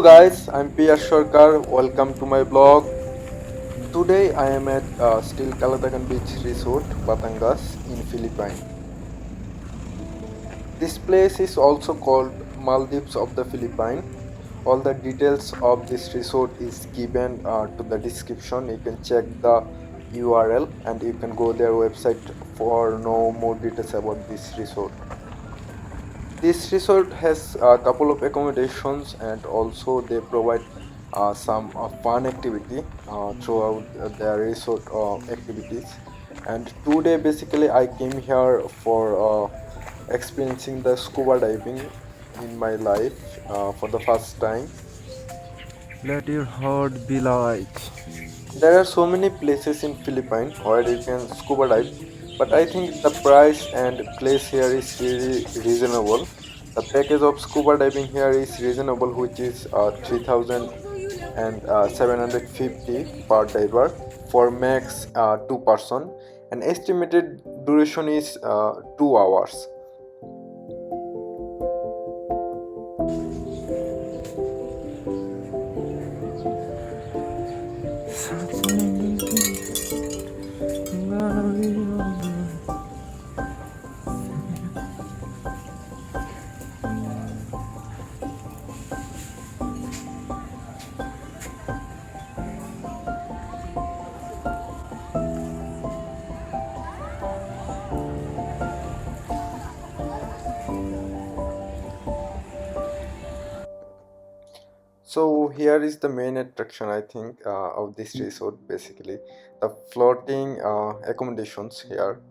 Hello guys, I'm Piash Sarker. Welcome to my blog. Today I am at still Calatagan Beach Resort, Batangas in Philippines. This place is also called Maldives of the Philippines. All the details of this resort is given to the description. You can check the URL and you can go their website for know more details about this resort. This resort has a couple of accommodations and also they provide some fun activity throughout their resort activities. And today basically I came here for experiencing the scuba diving in my life for the first time. Let your heart be light. There are so many places in Philippines where you can scuba dive, but I think the price and place here is really reasonable. The package of scuba diving here is reasonable, which is 3,750 per diver for max 2 person, and estimated duration is 2 hours. So here is the main attraction, I think, of this resort. Basically, the floating accommodations here.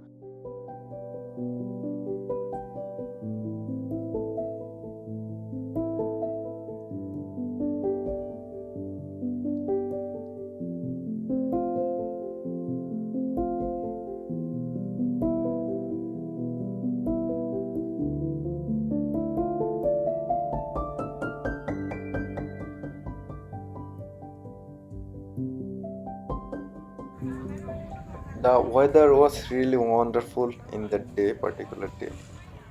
The weather was really wonderful in that day, particular day.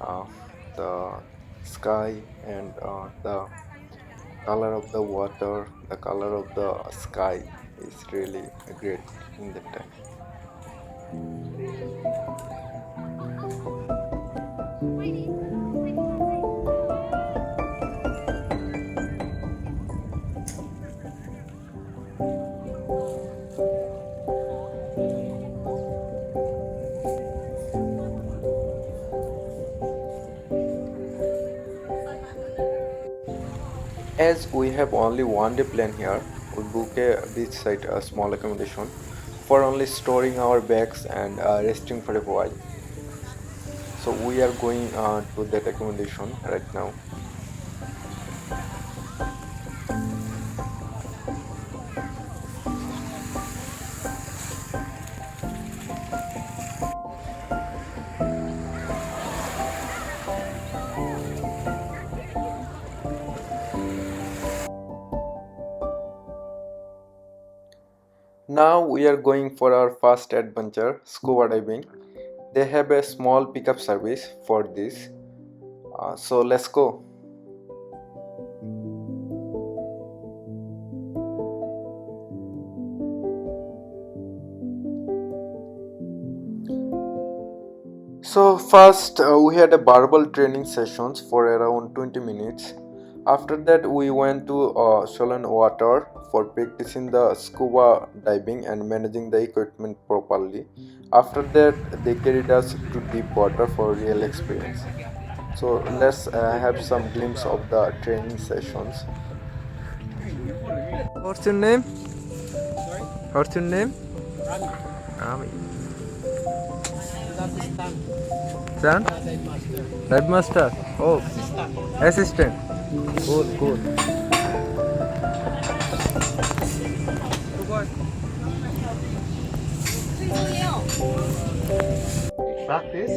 Uh, the sky and the color of the water, the color of the sky is really great in that time. As we have only one day plan here, we book a beachside small accommodation for only storing our bags and resting for a while. So we are going to that accommodation right now. Now we are going for our first adventure, scuba diving. They have a small pickup service for this. So let's go. So first we had a barbell training sessions for around 20 minutes. After that we went to shallow water for practicing the scuba diving and managing the equipment properly. After that they carried us to deep water for real experience. So let's have some glimpse of the training sessions. What's your name? Sorry? What's your name? Rami. Ami. That is Stan. Son? Dive master. Dive master. Oh, Assistant. assistant. Cool, cool. Practice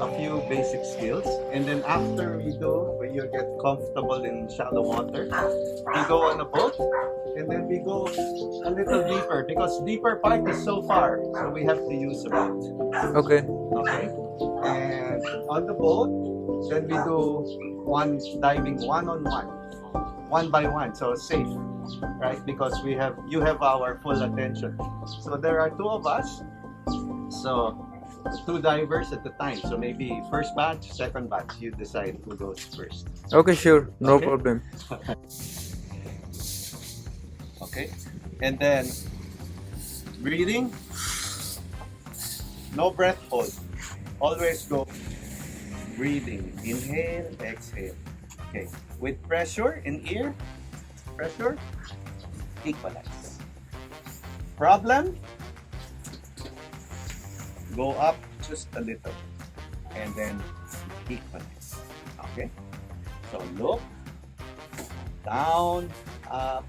a few basic skills, and then after when you get comfortable in shallow water, we go on a boat, and then we go a little deeper because deeper part is so far, so we have to use a boat. Okay. Okay, and on the boat, then we do diving one on one. one by one, so safe, right? Because you have our full attention. So there are two of us, so two divers at a time. So maybe first batch, second batch, you decide who goes first. Okay, sure, no Okay. problem. Okay, and then breathing, no breath hold, always go breathing, inhale, exhale. Okay, with pressure in ear, pressure, equalize. Problem, go up just a little and then equalize. Okay, so look, down, up,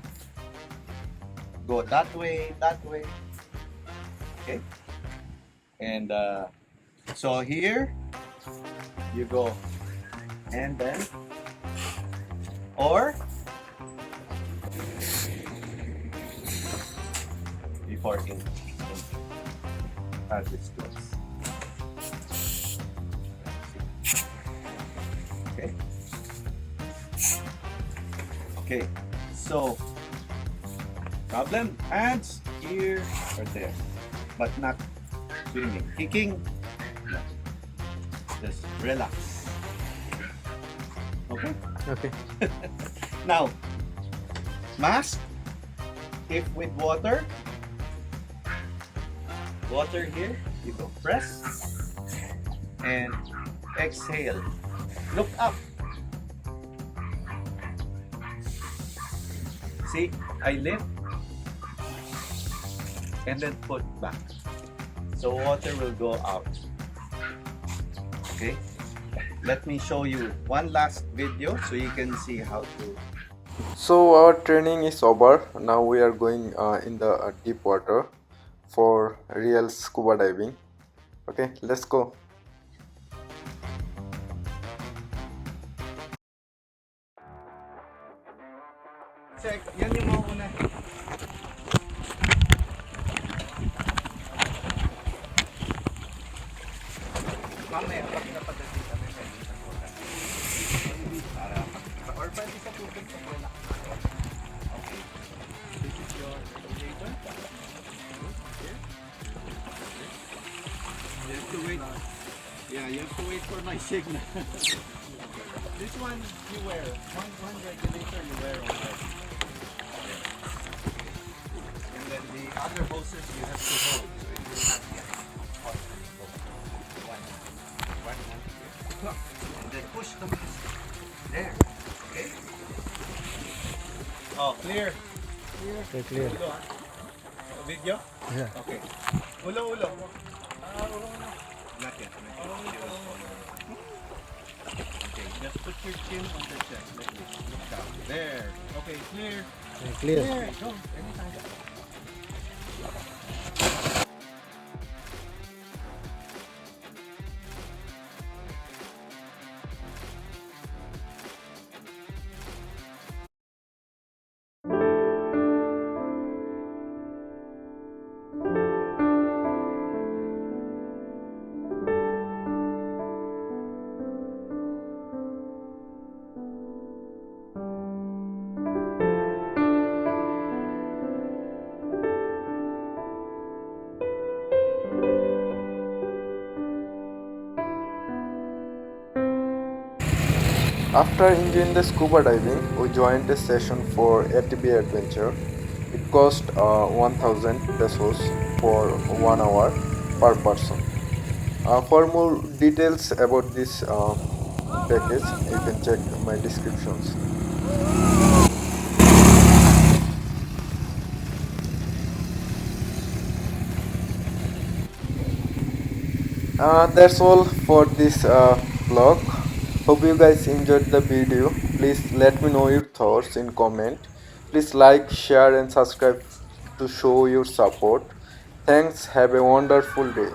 go that way, okay, and so here you go, and then, or before in as this goes. Okay. Okay. So problem, hands here or there, but not swimming. Kicking, no. Just relax. Okay. Okay. Now, mask, if with water here, you go press and exhale. Look up. See, I lift and then put back. So water will go out. Okay. Let me show you one last video so you can see how to. So our training is over. Now we are going in the deep water for real scuba diving. Okay, let's go. Check, yan yung mauna. Mamaya, pag napadating kami, pwede sa kuha. Para makikita. Or pwede sa tubig sa kuha. Okay. This is your accommodation. Here. You have to wait. Yeah, you have to wait for my signal. This one you wear. One regulator you wear already. And then the other hoses you have to hold. So it will not get hot. One here. And then push the mask. There. Okay. Oh, clear. Okay, clear. Ulo, ha? Video? Yeah. Okay. Ulo. Not yet. Okay, just put your chin on the chest like this. Look down. There. Okay, clear. Clear. There. Go. Anytime. After enjoying the scuba diving, we joined a session for ATV adventure. It cost 1000 pesos for 1 hour per person. For more details about this package, you can check my descriptions. That's all for this vlog. Hope you guys enjoyed the video. Please let me know your thoughts in comment. Please like, share and subscribe to show your support. Thanks. Have a wonderful day.